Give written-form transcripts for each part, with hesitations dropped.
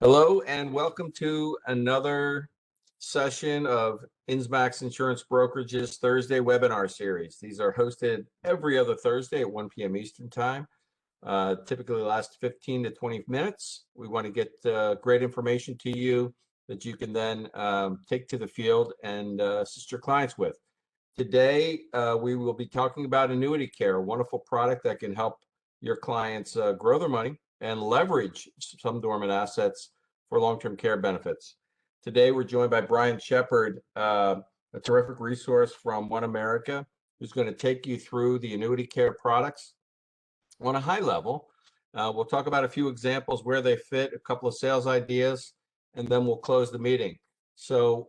Hello and welcome to another session of Insmax Insurance Brokerage's Thursday webinar series. These are hosted every other Thursday at 1 p.m. Eastern Time. Typically last 15 to 20 minutes. We want to get great information to you that you can then take to the field and assist your clients with. Today, we will be talking about Annuity Care, a wonderful product that can help your clients grow their money and leverage some dormant assets for long-term care benefits. Today, we're joined by Brian Shepard, a terrific resource from One America, who's going to take you through the Annuity Care products on a high level. We'll talk about a few examples where they fit, a couple of sales ideas, and then we'll close the meeting. So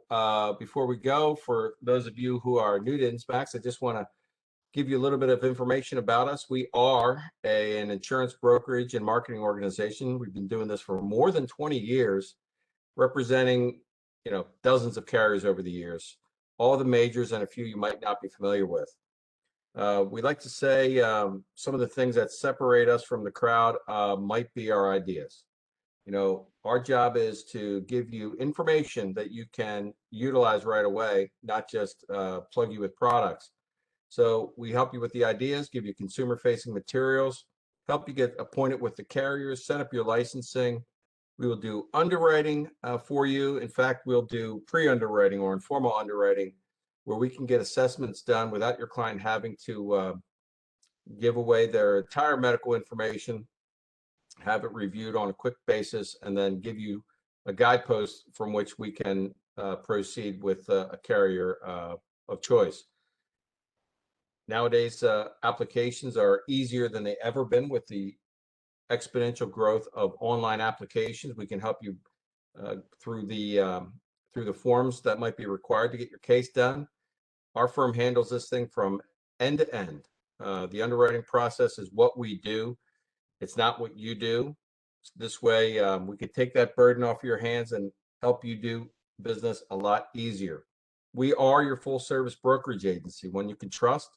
before we go, for those of you who are new to Insmax, I just want to give you a little bit of information about us. We are an insurance brokerage and marketing organization. We've been doing this for more than 20 years, representing dozens of carriers over the years, all the majors and a few you might not be familiar with. We like to say some of the things that separate us from the crowd might be our ideas. Our job is to give you information that you can utilize right away, not just plug you with products. So we help you with the ideas, give you consumer-facing materials, help you get appointed with the carriers, set up your licensing. We will do underwriting for you. In fact, we'll do pre-underwriting or informal underwriting, where we can get assessments done without your client having to give away their entire medical information, have it reviewed on a quick basis, and then give you a guidepost from which we can proceed with a carrier of choice. Nowadays, applications are easier than they ever been with the exponential growth of online applications. We can help you through the forms that might be required to get your case done. Our firm handles this thing from end to end. The underwriting process is what we do. It's not what you do. This way, we could take that burden off your hands and help you do business a lot easier. We are your full service brokerage agency, one you can trust,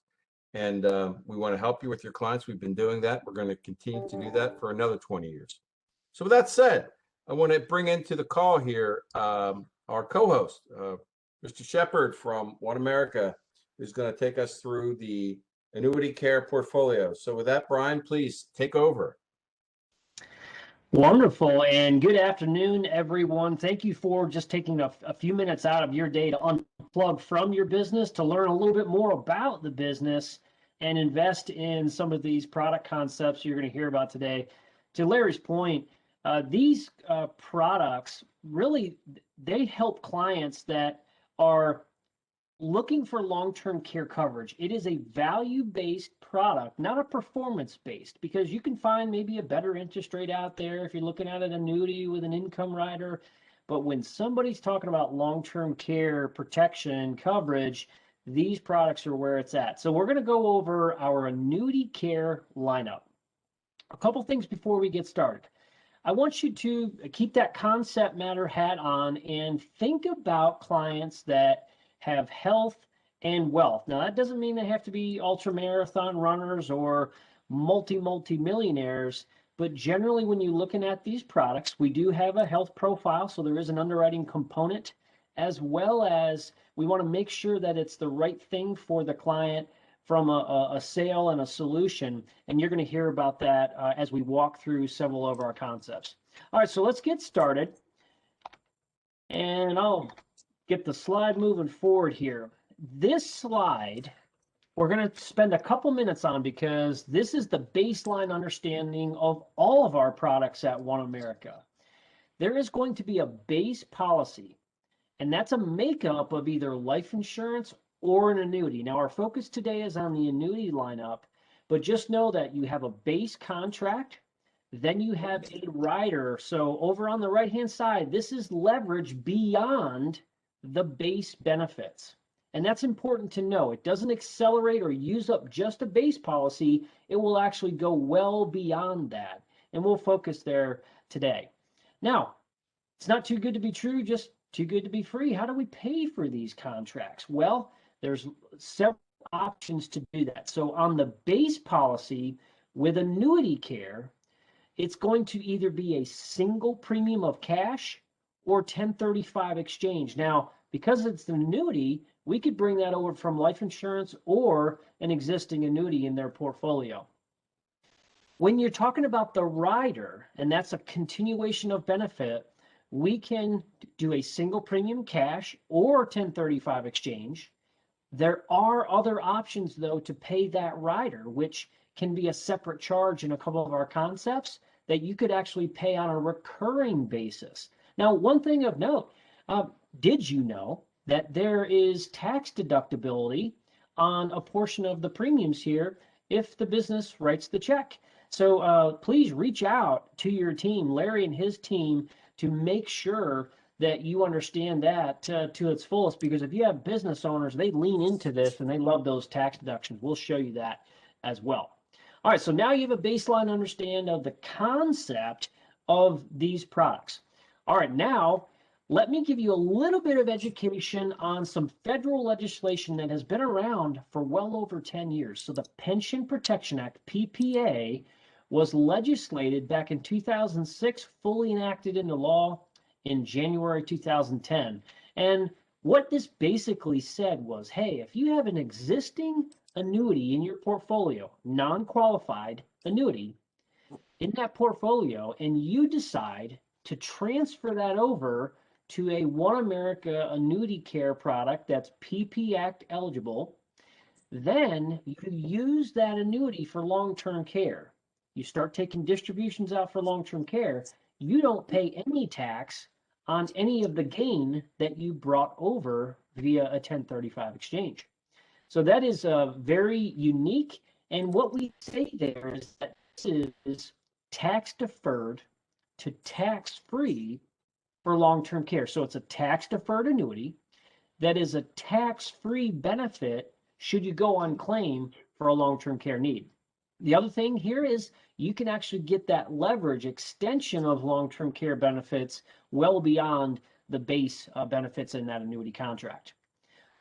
and we want to help you with your clients. We've been doing that. We're going to continue to do that for another 20 years. So with that said, I want to bring into the call here our co-host, Mr. Shepard from One America, who's going to take us through the Annuity Care portfolio. So with that, Brian, please take over. Wonderful, and good afternoon, everyone. Thank you for just taking a few minutes out of your day to unplug from your business to learn a little bit more about the business and invest in some of these product concepts you're going to hear about today. To Larry's point, these products really, they help clients that are looking for long-term care coverage. It is a value-based product, not a performance-based, because you can find maybe a better interest rate out there if you're looking at an annuity with an income rider. But when somebody's talking about long-term care protection coverage, these products are where it's at. So we're going to go over our Annuity Care lineup. A couple things before we get started. I want you to keep that concept matter hat on and think about clients that have health and wealth. Now, that doesn't mean they have to be ultra marathon runners or multi-millionaires, but generally when you're looking at these products, we do have a health profile, so there is an underwriting component, as well as we want to make sure that it's the right thing for the client from a sale and a solution, and you're going to hear about that as we walk through several of our concepts. All right, so let's get started, and I'll get the slide moving forward here. This slide we're going to spend a couple minutes on because this is the baseline understanding of all of our products at One America. There is going to be a base policy, and that's a makeup of either life insurance or an annuity. Now, our focus today is on the annuity lineup, but just know that you have a base contract, then you have a rider. So over on the right-hand side, this is leverage beyond the base benefits. And that's important to know. It doesn't accelerate or use up just a base policy. It will actually go well beyond that. And we'll focus there today. Now, it's not too good to be true, just too good to be free. How do we pay for these contracts? Well, there's several options to do that. So on the base policy with Annuity Care, it's going to either be a single premium of cash or 1035 exchange. Now, because it's an annuity, we could bring that over from life insurance or an existing annuity in their portfolio. When you're talking about the rider, and that's a continuation of benefit, we can do a single premium cash or 1035 exchange. There are other options, though, to pay that rider, which can be a separate charge in a couple of our concepts that you could actually pay on a recurring basis. Now, one thing of note, did you know that there is tax deductibility on a portion of the premiums here if the business writes the check? So please reach out to your team, Larry and his team, to make sure that you understand that to its fullest, because if you have business owners, they lean into this and they love those tax deductions. We'll show you that as well. All right, so now you have a baseline understanding of the concept of these products. All right, now let me give you a little bit of education on some federal legislation that has been around for well over 10 years. So the Pension Protection Act, PPA, was legislated back in 2006, fully enacted into law in January 2010. And what this basically said was, hey, if you have an existing annuity in your portfolio, non-qualified annuity in that portfolio, and you decide to transfer that over to a One America Annuity Care product that's PP Act eligible, then you can use that annuity for long-term care. You start taking distributions out for long-term care, you don't pay any tax on any of the gain that you brought over via a 1035 exchange. So that is very unique. And what we say there is that this is tax deferred to tax free for long-term care. So it's a tax deferred annuity that is a tax free benefit should you go on claim for a long-term care need. The other thing here is you can actually get that leverage extension of long-term care benefits well beyond the base benefits in that annuity contract.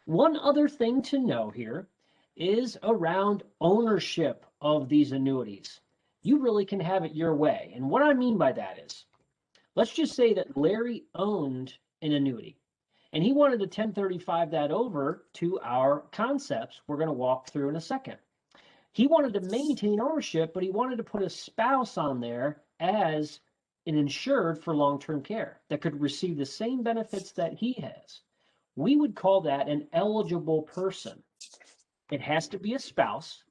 One other thing to know here is around ownership of these annuities. You really can have it your way. And what I mean by that is, let's just say that Larry owned an annuity and he wanted to 1035 that over to our concepts we're going to walk through in a second. He wanted to maintain ownership, but he wanted to put a spouse on there as an insured for long-term care that could receive the same benefits that he has. We would call that an eligible person. It has to be a spouse.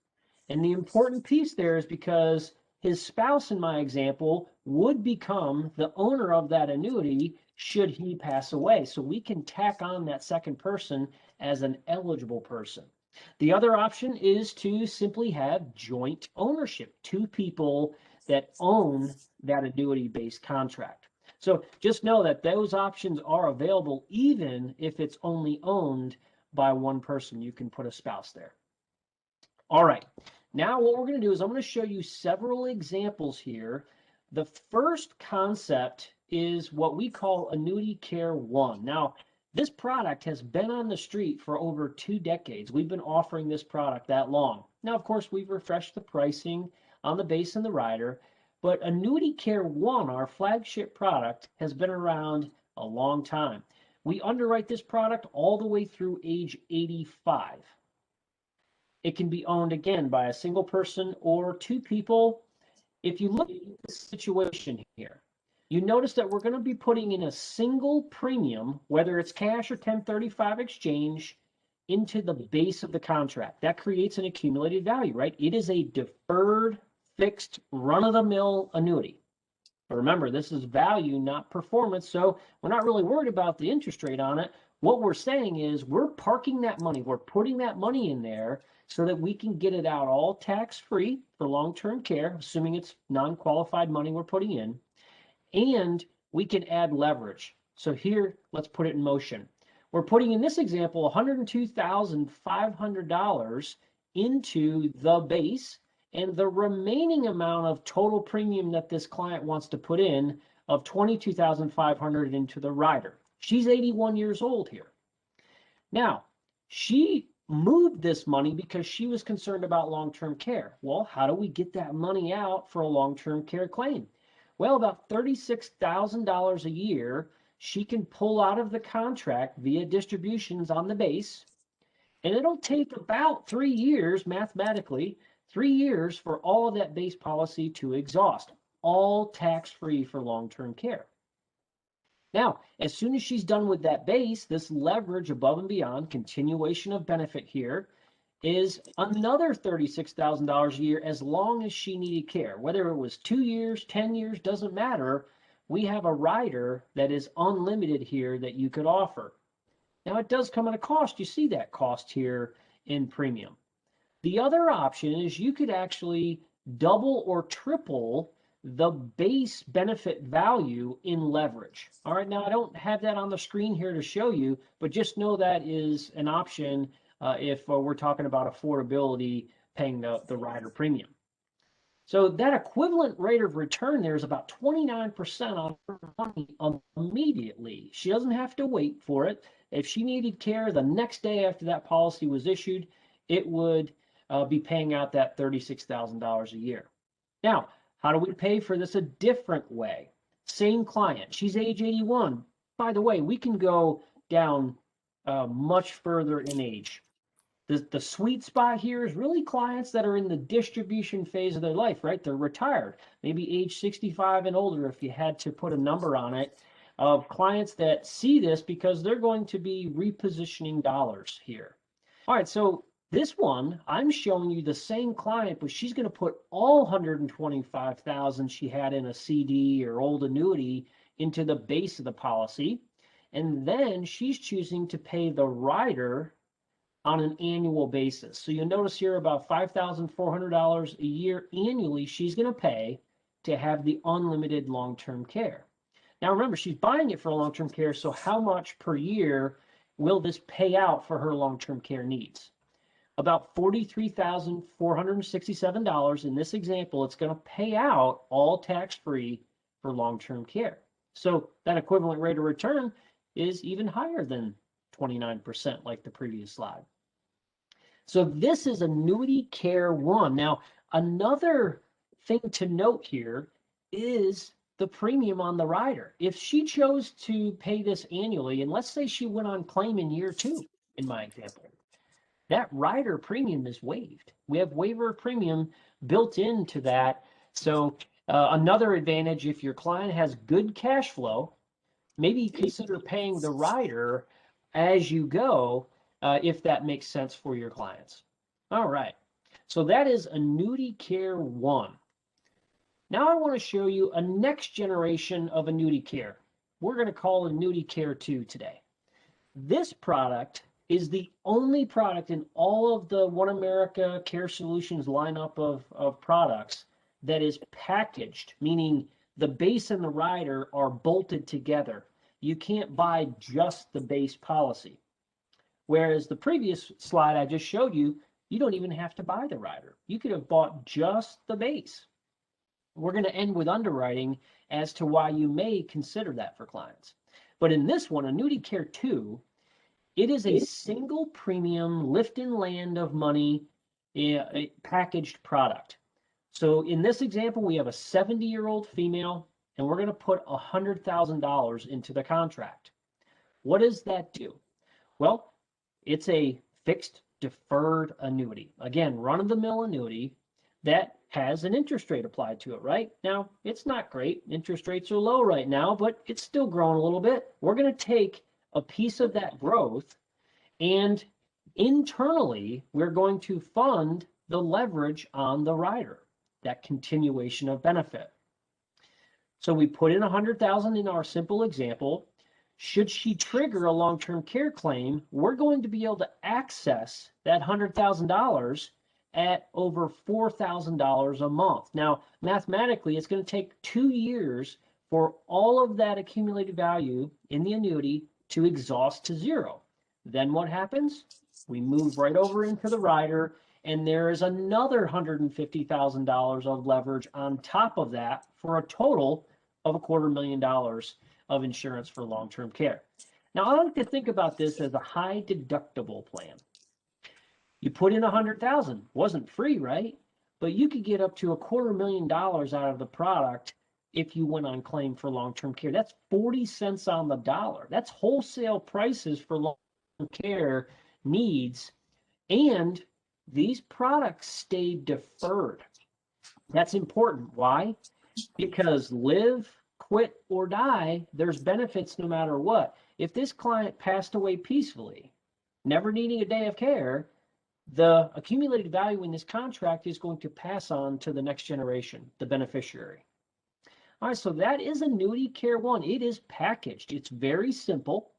And the important piece there is because his spouse, in my example, would become the owner of that annuity should he pass away. So we can tack on that second person as an eligible person. The other option is to simply have joint ownership, two people that own that annuity-based contract. So just know that those options are available even if it's only owned by one person. You can put a spouse there. All right, now what we're going to do is I'm going to show you several examples here. The first concept is what we call Annuity Care One. Now, this product has been on the street for over 2 decades. We've been offering this product that long. Now, of course, we've refreshed the pricing on the base and the rider, but Annuity Care One, our flagship product, has been around a long time. We underwrite this product all the way through age 85. It can be owned, again, by a single person or 2 people. If you look at this situation here, you notice that we're going to be putting in a single premium, whether it's cash or 1035 exchange, into the base of the contract. That creates an accumulated value, right? It is a deferred, fixed, run-of-the-mill annuity. But remember, this is value, not performance, so we're not really worried about the interest rate on it. What we're saying is we're parking that money, we're putting that money in there so that we can get it out all tax-free for long-term care, assuming it's non-qualified money we're putting in. And we can add leverage. So here, let's put it in motion. We're putting in this example $102,500 into the base, and the remaining amount of total premium that this client wants to put in of $22,500 into the rider. She's 81 years old here. Now, she moved this money because she was concerned about long-term care. Well, how do we get that money out for a long-term care claim? Well, about $36,000 a year she can pull out of the contract via distributions on the base, and it'll take about 3 years, mathematically, 3 years for all of that base policy to exhaust, all tax-free for long-term care. Now, as soon as she's done with that base, this leverage above and beyond, continuation of benefit here, is another $36,000 a year as long as she needed care. Whether it was 2 years, 10 years, doesn't matter. We have a rider that is unlimited here that you could offer. Now, it does come at a cost. You see that cost here in premium. The other option is you could actually double or triple the base benefit value in leverage. All right, now I don't have that on the screen here to show you, but just know that is an option if we're talking about affordability, paying the rider premium. So that equivalent rate of return there is about 29% on her money immediately. She doesn't have to wait for it. If she needed care the next day after that policy was issued, it would be paying out that $36,000 a year. Now, how do we pay for this a different way? Same client, she's age 81. By the way, we can go down much further in age. The sweet spot here is really clients that are in the distribution phase of their life, right? They're retired, maybe age 65 and older, if you had to put a number on it, of clients that see this because they're going to be repositioning dollars here. All right, so this one, I'm showing you the same client, but she's going to put all $125,000 she had in a CD or old annuity into the base of the policy. And then she's choosing to pay the rider on an annual basis. So you'll notice here about $5,400 a year annually she's going to pay to have the unlimited long-term care. Now remember, she's buying it for long-term care, so how much per year will this pay out for her long-term care needs? About $43,467 in this example. It's going to pay out all tax-free for long-term care. So that equivalent rate of return is even higher than 29% like the previous slide. So this is Annuity Care One. Now, another thing to note here is the premium on the rider. If she chose to pay this annually, and let's say she went on claim in year 2, in my example, that rider premium is waived. We have waiver premium built into that. So another advantage, if your client has good cash flow, maybe consider paying the rider as you go, if that makes sense for your clients. All right, so that is Annuity Care One. Now I want to show you a next generation of Annuity Care. We're going to call Annuity Care 2 today. This product is the only product in all of the One America Care Solutions lineup of products that is packaged, meaning the base and the rider are bolted together. You can't buy just the base policy. Whereas the previous slide I just showed you, you don't even have to buy the rider. You could have bought just the base. We're going to end with underwriting as to why you may consider that for clients. But in this one, Annuity Care 2, it is a single premium lift and land of money packaged product. So in this example, we have a 70-year-old female, and we're going to put $100,000 into the contract. What does that do? Well, it's a fixed deferred annuity. Again, run-of-the-mill annuity that has an interest rate applied to it, right? Now, it's not great. Interest rates are low right now, but it's still growing a little bit. We're going to take a piece of that growth, and internally, we're going to fund the leverage on the rider, that continuation of benefit. So we put in $100,000 in our simple example. Should she trigger a long-term care claim, we're going to be able to access that $100,000 at over $4,000 a month. Now, mathematically, it's going to take 2 years for all of that accumulated value in the annuity to exhaust to zero. Then what happens? We move right over into the rider, and there is another $150,000 of leverage on top of that for a total of $250,000 of insurance for long-term care. Now, I like to think about this as a high deductible plan. You put in 100,000, wasn't free, right? But you could get up to $250,000 out of the product if you went on claim for long-term care. That's 40 cents on the dollar. That's wholesale prices for long-term care needs. And these products stay deferred. That's important. Why? Because live, quit, or die, there's benefits no matter what. If this client passed away peacefully, never needing a day of care, the accumulated value in this contract is going to pass on to the next generation, the beneficiary. All right, so that is Annuity Care One. It is packaged. It's very simple,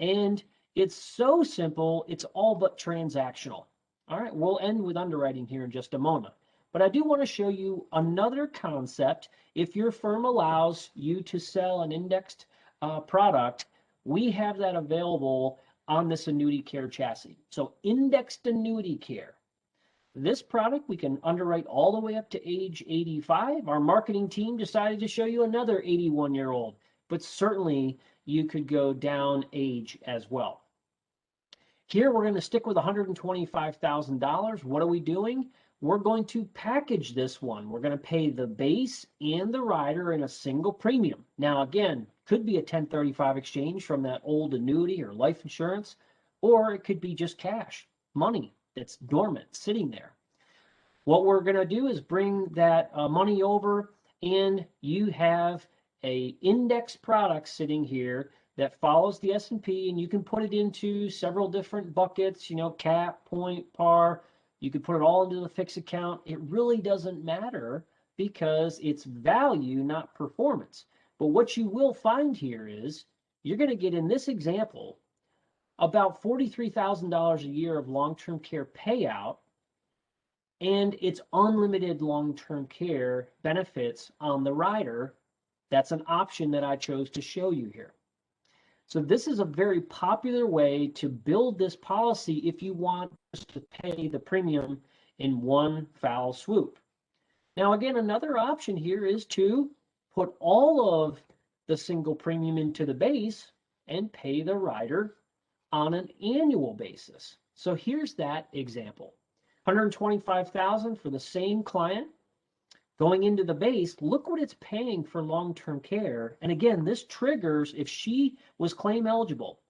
and it's so simple, it's all but transactional. All right, we'll end with underwriting here in just a moment. But I do want to show you another concept. If your firm allows you to sell an indexed product, we have that available on this Annuity Care chassis. So indexed Annuity Care. This product we can underwrite all the way up to age 85. Our marketing team decided to show you another 81-year-old, but certainly you could go down age as well. Here we're going to stick with $125,000. What are we doing? We're going to package this one. We're going to pay the base and the rider in a single premium. Now, again, could be a 1035 exchange from that old annuity or life insurance, or it could be just cash, money that's dormant, sitting there. What we're going to do is bring that money over, and you have a index product sitting here that follows the S&P, and you can put it into several different buckets, you know, cap, point, par. You could put it all into the fixed account. It really doesn't matter because it's value, not performance. But what you will find here is you're going to get, in this example, about $43,000 a year of long-term care payout, and it's unlimited long-term care benefits on the rider. That's an option that I chose to show you here. So this is a very popular way to build this policy if you want to pay the premium in one foul swoop. Now, again, another option here is to put all of the single premium into the base and pay the rider on an annual basis. So here's that example. $125,000 for the same client. Going into the base, look what it's paying for long-term care. And again, this triggers if she was claim eligible.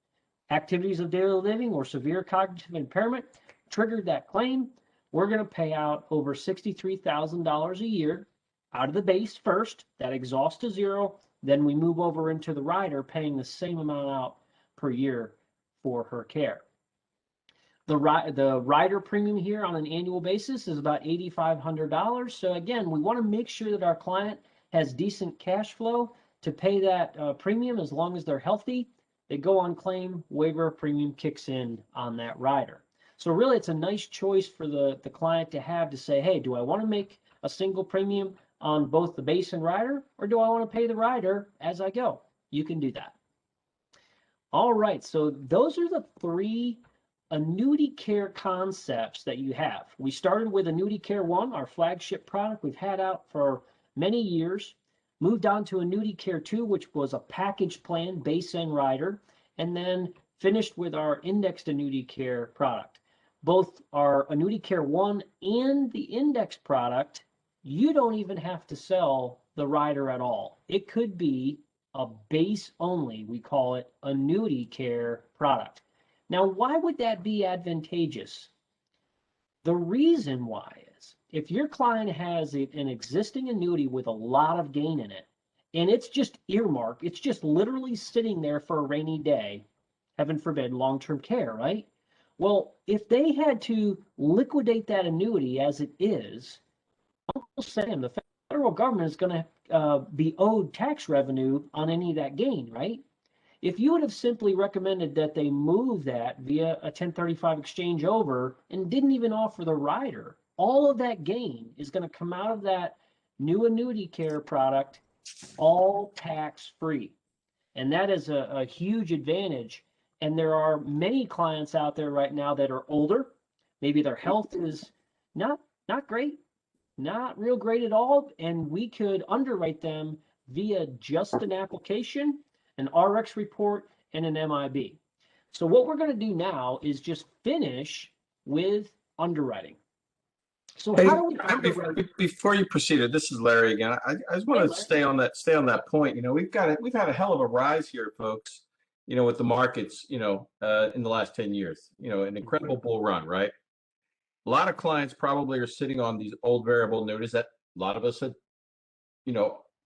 Activities of daily living or severe cognitive impairment triggered that claim. We're going to pay out over $63,000 a year out of the base first. That exhausts to zero. Then we move over into the rider, paying the same amount out per year for her care. The rider premium here on an annual basis is about $8,500. So again, we want to make sure that our client has decent cash flow to pay that premium as long as they're healthy. They go on claim, waiver premium kicks in on that rider. So really, it's a nice choice for the client to have to say, hey, do I want to make a single premium on both the base and rider, or do I want to pay the rider as I go? You can do that. All right, so those are the three annuity care concepts that you have. We started with Annuity Care One, our flagship product we've had out for many years, moved on to Annuity Care Two, which was a package plan, base and rider, and then finished with our indexed annuity care product. Both our Annuity Care One and the index product, you don't even have to sell the rider at all. It could be a base only, we call it annuity care product. Now, why would that be advantageous? The reason why is if your client has an existing annuity with a lot of gain in it, and it's just earmarked, it's just literally sitting there for a rainy day, heaven forbid, long-term care, right? Well, if they had to liquidate that annuity as it is, Uncle Sam, the federal government is going to be owed tax revenue on any of that gain, right? If you would have simply recommended that they move that via a 1035 exchange over and didn't even offer the rider, all of that gain is going to come out of that new annuity care product, all tax-free. And that is a huge advantage. And there are many clients out there right now that are older. Maybe their health is not great, not real great at all. And we could underwrite them via just an application, an RX report, and an MIB. So what we're going to do now is just finish with underwriting. So Hey, how do we underwrite? before you proceeded, this is Larry again. I just want to stay on that point. We've had a hell of a rise here, folks. With the markets, in the last 10 years, an incredible bull run, right? A lot of clients probably are sitting on these old variable annuities that a lot of us had,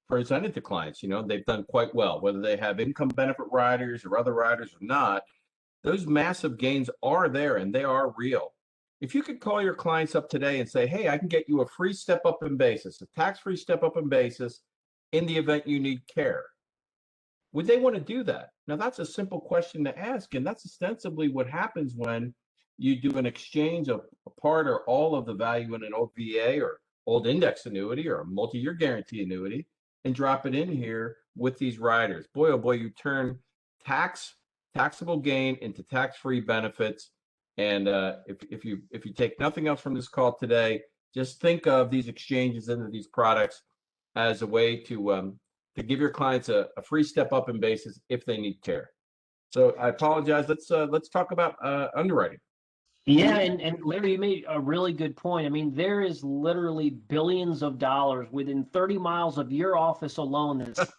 presented to clients. They've done quite well, whether they have income benefit riders or other riders or not. Those massive gains are there and they are real. If you could call your clients up today and say, hey, I can get you a free step up in basis, a tax-free step up in basis in the event you need care, would they want to do that? Now, that's a simple question to ask. And that's ostensibly what happens when you do an exchange of a part or all of the value in an old VA or old index annuity or a multi-year guarantee annuity and drop it in here with these riders. Boy, oh boy, you turn taxable gain into tax-free benefits. And if you take nothing else from this call today, just think of these exchanges into these products as a way to give your clients a free step up in basis if they need care. So I apologize. Let's talk about underwriting. Yeah, and Larry, you made a really good point. I mean, there is literally billions of dollars within 30 miles of your office alone that's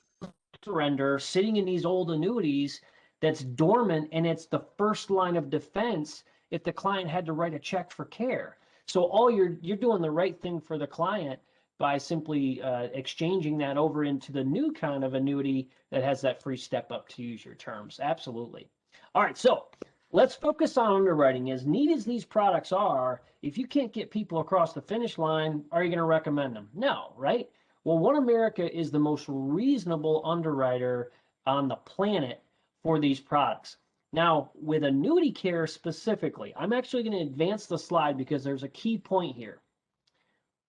surrender sitting in these old annuities that's dormant, and it's the first line of defense if the client had to write a check for care. So all you're doing the right thing for the client by simply exchanging that over into the new kind of annuity that has that free step up, to use your terms. Absolutely. All right, so let's focus on underwriting. As neat as these products are, if you can't get people across the finish line, are you going to recommend them? No, right? Well, One America is the most reasonable underwriter on the planet for these products. Now, with Annuity Care specifically, I'm actually going to advance the slide because there's a key point here.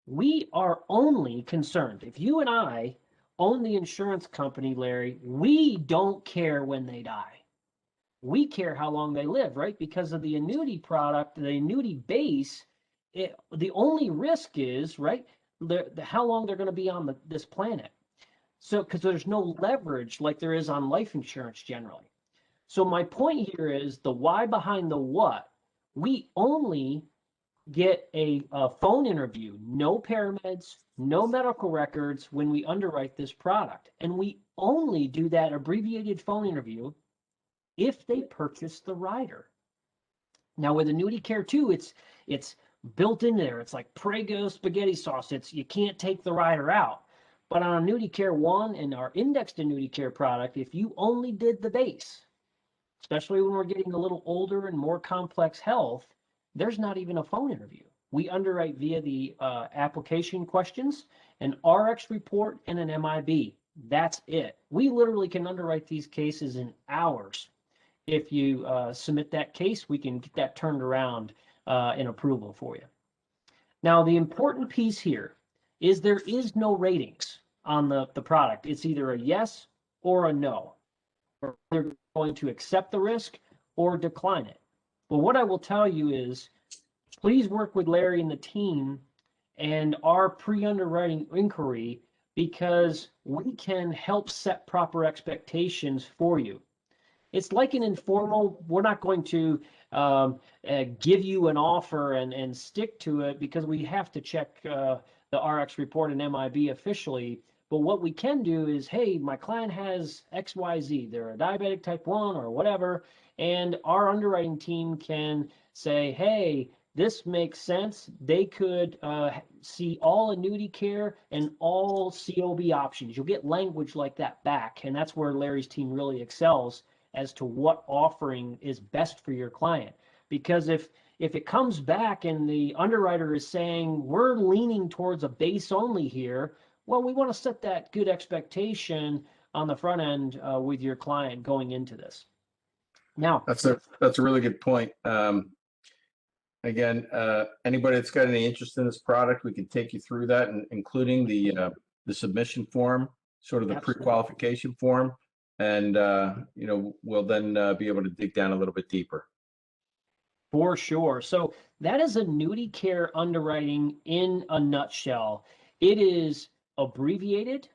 We are only concerned, if you and I own the insurance company, Larry, we don't care when they die. We care how long they live, right? Because of the annuity product, the annuity base, the only risk is, right, how long they're going to be on this planet. So, because there's no leverage like there is on life insurance generally. So my point here is the why behind the what. We only get a phone interview, no paramedics, no medical records when we underwrite this product. And we only do that abbreviated phone interview if they purchase the rider. Now with Annuity Care 2, it's built in there. It's like Prego spaghetti sauce. You can't take the rider out. But on Annuity Care 1 and our indexed Annuity Care product, if you only did the base, especially when we're getting a little older and more complex health, there's not even a phone interview. We underwrite via the application questions, an RX report, and an MIB. That's it. We literally can underwrite these cases in hours. If you submit that case, we can get that turned around in approval for you. Now, the important piece here is there is no ratings on the product. It's either a yes or a no. They're going to accept the risk or decline it. But what I will tell you is, please work with Larry and the team and our pre-underwriting inquiry, because we can help set proper expectations for you. It's like an informal, we're not going to give you an offer and stick to it, because we have to check the RX report and MIB officially. But what we can do is, hey, my client has XYZ, they're a diabetic type 1 or whatever, and our underwriting team can say, hey, this makes sense. They could see all Annuity Care and all COB options. You'll get language like that back, and that's where Larry's team really excels as to what offering is best for your client. Because if it comes back and the underwriter is saying, we're leaning towards a base only here, well, we want to set that good expectation on the front end with your client going into this. Now, that's a really good point. Again, anybody that's got any interest in this product, we can take you through that, and including the submission form, sort of the pre-qualification form, and we'll then be able to dig down a little bit deeper. For sure. So that is Annuity Care underwriting in a nutshell. It is abbreviated.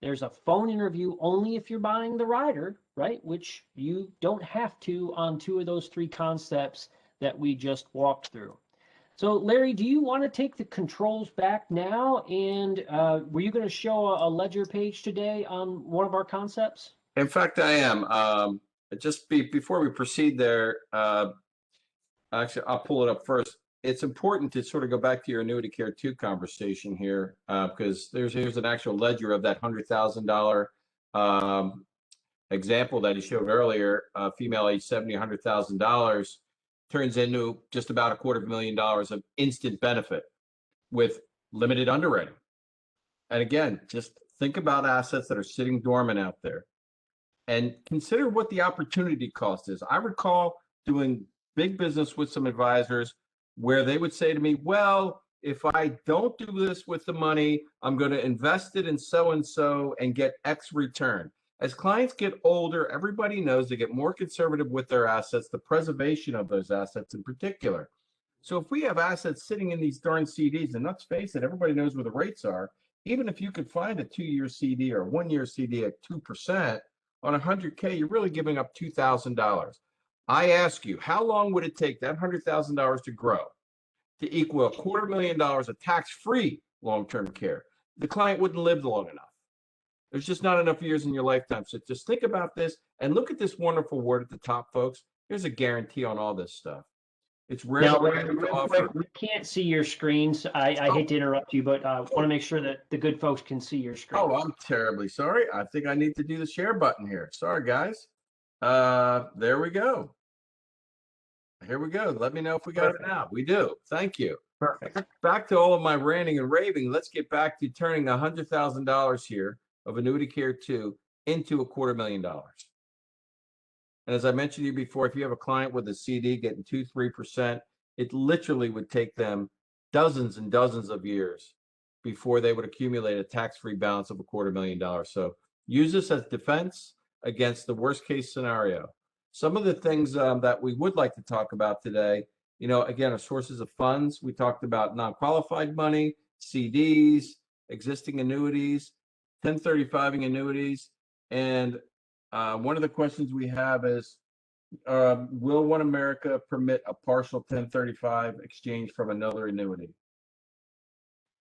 There's a phone interview only if you're buying the rider, right? Which you don't have to on 2 of those 3 concepts that we just walked through. So Larry, do you want to take the controls back now? And were you going to show a ledger page today on one of our concepts? In fact, I am. Before we proceed there, actually, I'll pull it up first. It's important to sort of go back to your Annuity Care 2 conversation here, because here's an actual ledger of that $100,000 example that he showed earlier. Female age 70, $100,000 turns into just about $250,000 of instant benefit with limited underwriting. And again, just think about assets that are sitting dormant out there and consider what the opportunity cost is. I recall doing big business with some advisors where they would say to me, well, if I don't do this with the money, I'm going to invest it in so-and-so and get X return. As clients get older, everybody knows they get more conservative with their assets, the preservation of those assets in particular. So if we have assets sitting in these darn CDs, and let's face it, everybody knows where the rates are. Even if you could find a 2-year CD or a 1-year CD at 2% on $100K, you're really giving up $2,000. I ask you, how long would it take that $100,000 to grow to equal $250,000 of tax-free long-term care? The client wouldn't live long enough. There's just not enough years in your lifetime. So just think about this and look at this wonderful word at the top, folks. There's a guarantee on all this stuff. It's rare Now, that we Larry, have to real offer. quick, we can't see your screens. I hate to interrupt you, but I want to make sure that the good folks can see your screen. Oh, I'm terribly sorry. I think I need to do the share button here. Sorry, guys. There we go. Here we go. Let me know if we got it now. We do. Thank you. Perfect. Back to all of my ranting and raving. Let's get back to turning $100,000 here of Annuity Care 2 into $250,000. And as I mentioned to you before, if you have a client with a CD getting 2-3%, it literally would take them dozens and dozens of years before they would accumulate a tax-free balance of $250,000. So use this as defense against the worst case scenario. Some of the things that we would like to talk about today, again, are sources of funds. We talked about non-qualified money, CDs, existing annuities, 1035ing annuities. And one of the questions we have is, will One America permit a partial 1035 exchange from another annuity?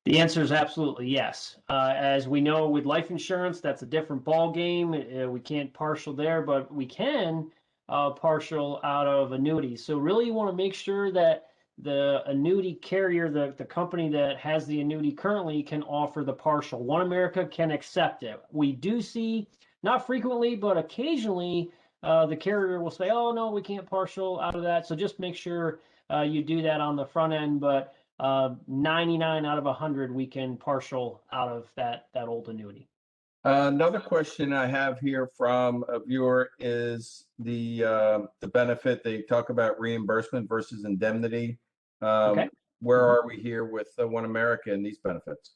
The answer is absolutely yes. As we know with life insurance, that's a different ball game. We can't partial there, but we can partial out of annuities. So really you want to make sure that the annuity carrier, the company that has the annuity currently, can offer the partial. One America can accept it. We do see, not frequently, but occasionally, the carrier will say, oh, no, we can't partial out of that. So just make sure you do that on the front end. But 99 out of 100, we can partial out of that old annuity. Another question I have here from a viewer is the benefit. They talk about reimbursement versus indemnity. Okay. Where are we here with One America and these benefits?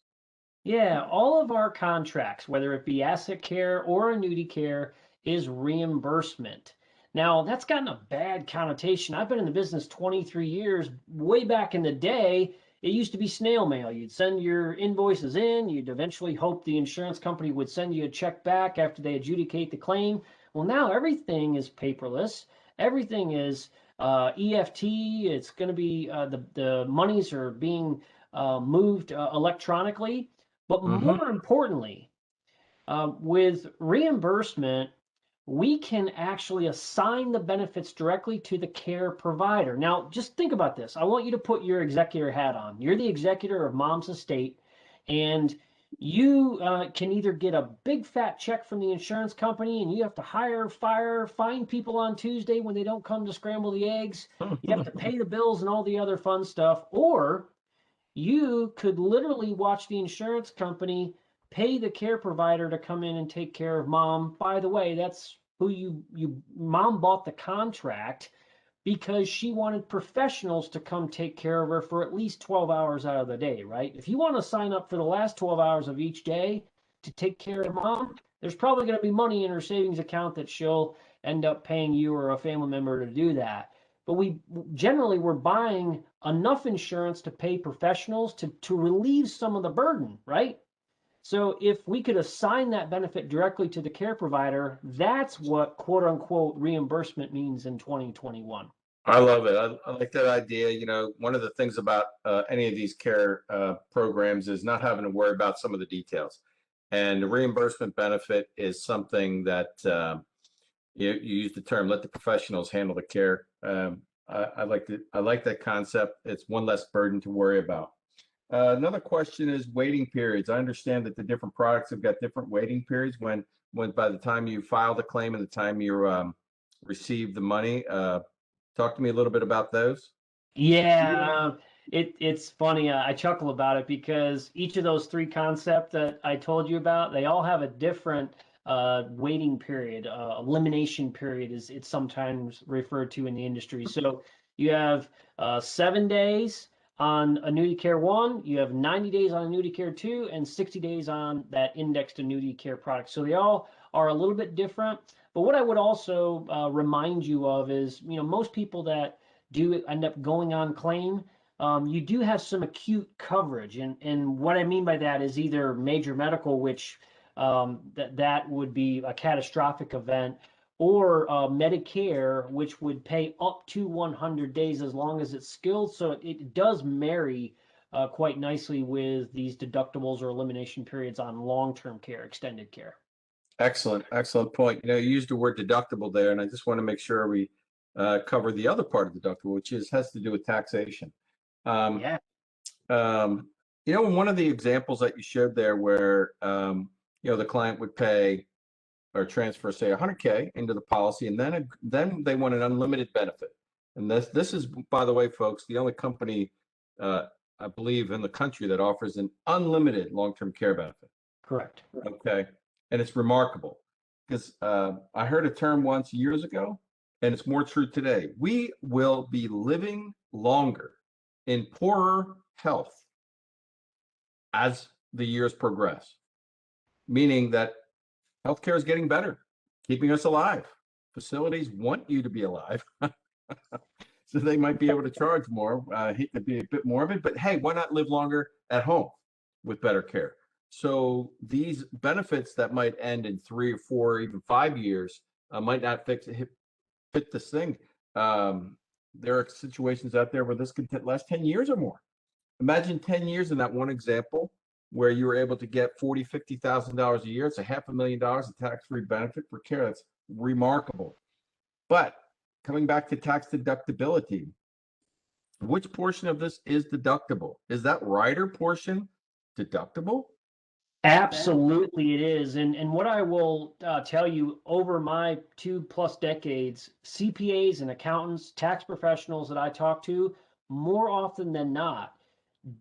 Yeah, all of our contracts, whether it be asset care or annuity care, is reimbursement. Now, that's gotten a bad connotation. I've been in the business 23 years. Way back in the day, it used to be snail mail. You'd send your invoices in. You'd eventually hope the insurance company would send you a check back after they adjudicate the claim. Well, now everything is paperless. Everything is EFT. It's going to be the monies are being moved electronically. But more importantly, with reimbursement, we can actually assign the benefits directly to the care provider. Now, just think about this. I want you to put your executor hat on. You're the executor of mom's estate, and you can either get a big fat check from the insurance company and you have to hire, fire, find people on Tuesday when they don't come to scramble the eggs. You have to pay the bills and all the other fun stuff. Or you could literally watch the insurance company pay the care provider to come in and take care of mom. By the way, that's who mom bought the contract because she wanted professionals to come take care of her for at least 12 hours out of the day, right? If you want to sign up for the last 12 hours of each day to take care of mom, there's probably going to be money in her savings account that she'll end up paying you or a family member to do that. But we're buying enough insurance to pay professionals to relieve some of the burden, right? So if we could assign that benefit directly to the care provider, that's what quote unquote reimbursement means in 2021. I love it. I like that idea. You know, one of the things about any of these care programs is not having to worry about some of the details. And the reimbursement benefit is something that you use the term, let the professionals handle the care. I like that concept. It's one less burden to worry about. Another question is waiting periods. I understand that the different products have got different waiting periods when by the time you file the claim and the time you receive the money. Talk to me a little bit about those. Yeah, it's funny. I chuckle about it because each of those three concepts that I told you about, they all have a different waiting period. Elimination period is it's sometimes referred to in the industry. So you have 7 days on Annuity Care One, you have 90 days on Annuity Care Two, and 60 days on that indexed Annuity Care product. So they all are a little bit different. But what I would also remind you of is, most people that do end up going on claim, you do have some acute coverage. And what I mean by that is either major medical, which that would be a catastrophic event, or Medicare, which would pay up to 100 days as long as it's skilled. So it does marry quite nicely with these deductibles or elimination periods on long-term care, extended care. Excellent, excellent point. You used the word deductible there, and I just want to make sure we cover the other part of deductible, which has to do with taxation. Yeah. One of the examples that you showed there where, the client would pay or transfer, say, 100K into the policy, and then they want an unlimited benefit. And this is, by the way, folks, the only company, I believe, in the country that offers an unlimited long-term care benefit. Correct. Okay. And it's remarkable because I heard a term once years ago, and it's more true today. We will be living longer in poorer health as the years progress, meaning that healthcare is getting better, keeping us alive. Facilities want you to be alive, so they might be able to charge more. I hate to be a bit morbid, but hey, why not live longer at home with better care? So these benefits that might end in 3 or 4, or even 5 years might not fit this thing. There are situations out there where this could last 10 years or more. Imagine 10 years in that one example where you were able to get $40,000, $50,000 a year. It's $500,000 of tax-free benefit for care. That's remarkable. But coming back to tax deductibility, which portion of this is deductible? Is that rider portion deductible? Absolutely, it is. And what I will tell you over my 2+ decades, CPAs and accountants, tax professionals that I talk to, more often than not,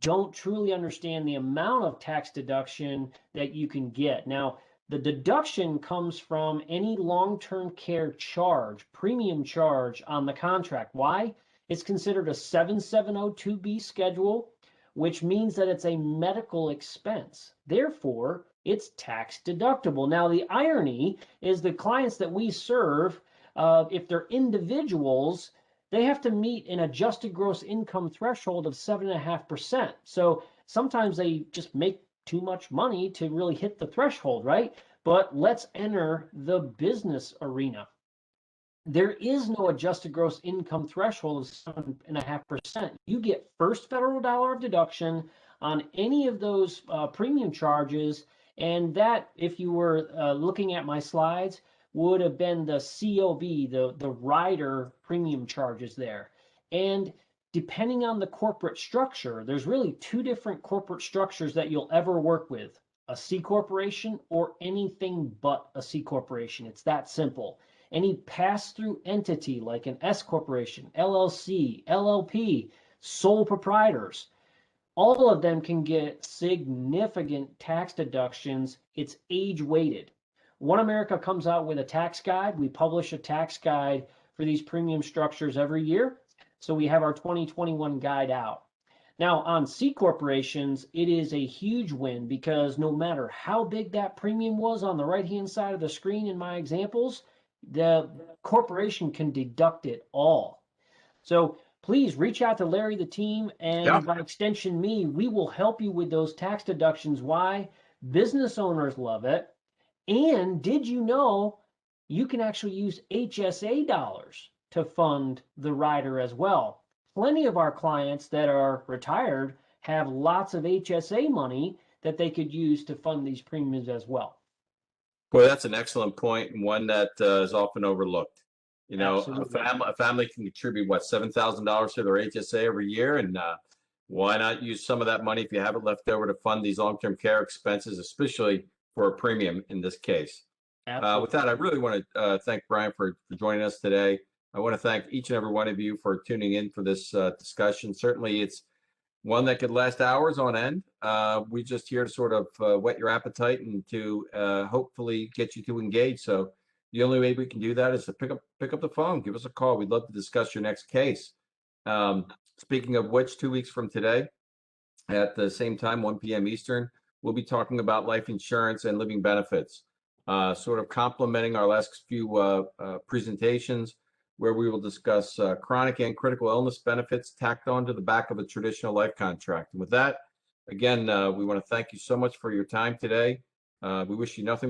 don't truly understand the amount of tax deduction that you can get. Now, the deduction comes from any long-term care charge, premium charge on the contract. Why? It's considered a 7702B schedule, which means that it's a medical expense. Therefore, it's tax deductible. Now, the irony is the clients that we serve, if they're individuals, they have to meet an adjusted gross income threshold of 7.5%. So sometimes they just make too much money to really hit the threshold, right? But let's enter the business arena. There is no adjusted gross income threshold of 7.5%. You get first federal dollar of deduction on any of those premium charges. And that, if you were looking at my slides, would have been the COB, the rider premium charges there. And depending on the corporate structure, there's really 2 different corporate structures that you'll ever work with: a C corporation or anything but a C corporation. It's that simple. Any pass-through entity like an S corporation, LLC, LLP, sole proprietors, all of them can get significant tax deductions. It's age-weighted. One America comes out with a tax guide. We publish a tax guide for these premium structures every year. So we have our 2021 guide out. Now, on C corporations, it is a huge win because no matter how big that premium was on the right-hand side of the screen in my examples, the corporation can deduct it all. So please reach out to Larry, the team, and by extension me. We will help you with those tax deductions. Why? Business owners love it. And did you know you can actually use HSA dollars to fund the rider as well. Plenty of our clients that are retired have lots of HSA money that they could use to fund these premiums as well. Boy, that's an excellent point, and one that is often overlooked. You know, Absolutely. a family can contribute what, $7,000 to their HSA every year, and why not use some of that money if you have it left over to fund these long-term care expenses, especially for a premium in this case. With that, I really want to thank Brian for joining us today. I want to thank each and every one of you for tuning in for this discussion. Certainly, it's one that could last hours on end. We're just here to sort of whet your appetite and to hopefully get you to engage. So the only way we can do that is to pick up the phone, give us a call. We'd love to discuss your next case. Speaking of which, 2 weeks from today, at the same time, 1 p.m. Eastern, we'll be talking about life insurance and living benefits, sort of complementing our last few presentations, where we will discuss chronic and critical illness benefits tacked on to the back of a traditional life contract. And with that, again, we want to thank you so much for your time today. We wish you nothing